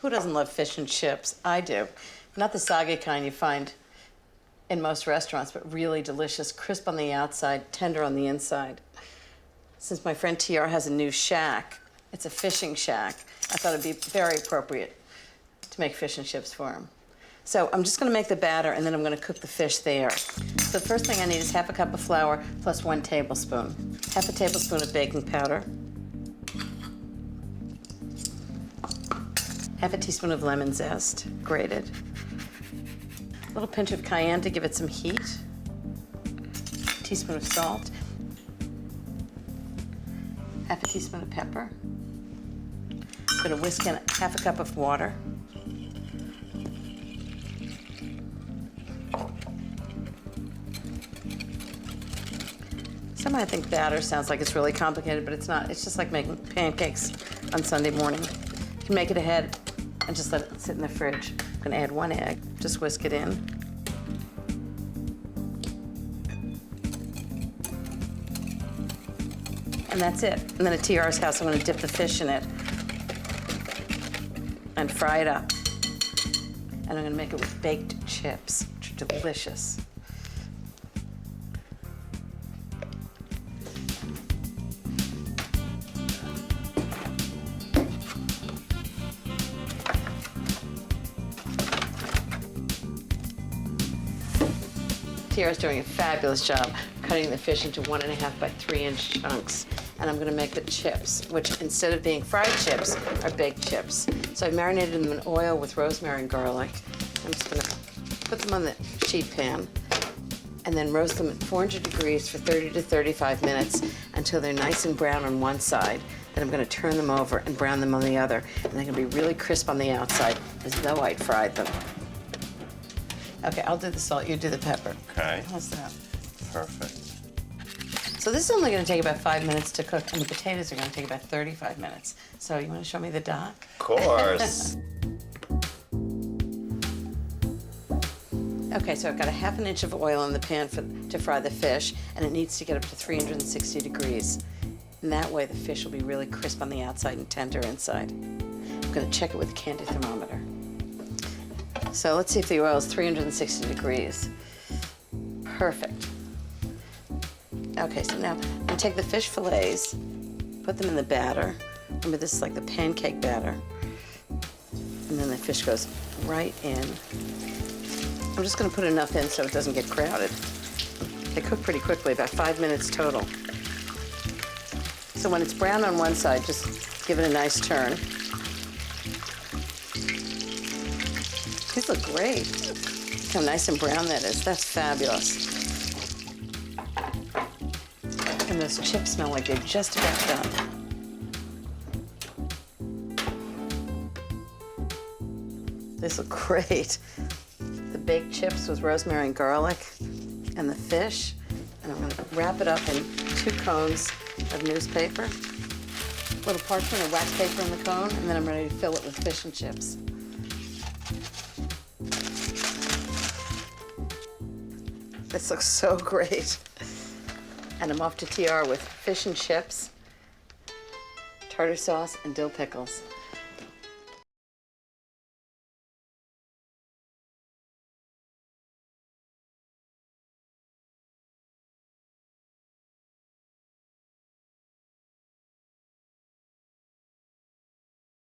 Who doesn't love fish and chips? I do. Not the soggy kind you find in most restaurants, but really delicious, crisp on the outside, tender on the inside. Since my friend TR has a new shack, it's a fishing shack, I thought it'd be very appropriate to make fish and chips for him. So I'm just gonna make the batter and then I'm gonna cook the fish there. So the first thing I need is half a cup of flour plus 1 tablespoon. Half a tablespoon of baking powder. Half a teaspoon of lemon zest, grated. A little pinch of cayenne to give it some heat. A teaspoon of salt. Half a teaspoon of pepper. I'm gonna whisk in half a cup of water. Some might think batter sounds like it's really complicated, but it's not. It's just like making pancakes on Sunday morning. You can make it ahead and just let it sit in the fridge. I'm gonna add 1 egg, just whisk it in. And that's it. And then at TR's house, I'm gonna dip the fish in it and fry it up. And I'm gonna make it with baked chips, which are delicious. TR's doing a fabulous job cutting the fish into 1.5 by 3-inch chunks. And I'm gonna make the chips, which instead of being fried chips, are baked chips. So I marinated them in oil with rosemary and garlic. I'm just gonna put them on the sheet pan and then roast them at 400 degrees for 30 to 35 minutes until they're nice and brown on one side. Then I'm gonna turn them over and brown them on the other. And they're gonna be really crisp on the outside, as though I'd fried them. Okay, I'll do the salt, you do the pepper. Okay. How's that? Perfect. So this is only gonna take about 5 minutes to cook, and the potatoes are gonna take about 35 minutes. So you wanna show me the dock? Of course. Okay, so I've got a 1/2 inch of oil in the pan to fry the fish, and it needs to get up to 360 degrees. And that way the fish will be really crisp on the outside and tender inside. I'm gonna check it with a candy thermometer. So let's see if the oil is 360 degrees. Perfect. Okay, so now I'm gonna take the fish fillets, put them in the batter. Remember, this is like the pancake batter. And then the fish goes right in. I'm just gonna put enough in so it doesn't get crowded. They cook pretty quickly, about 5 minutes total. So when it's brown on one side, just give it a nice turn. These look great. Look how nice and brown that is. That's fabulous. And those chips smell like they're just about done. These look great. The baked chips with rosemary and garlic and the fish. And I'm gonna wrap it up in 2 cones of newspaper, a little parchment or wax paper in the cone, and then I'm ready to fill it with fish and chips. This looks so great. And I'm off to TR with fish and chips, tartar sauce, and dill pickles.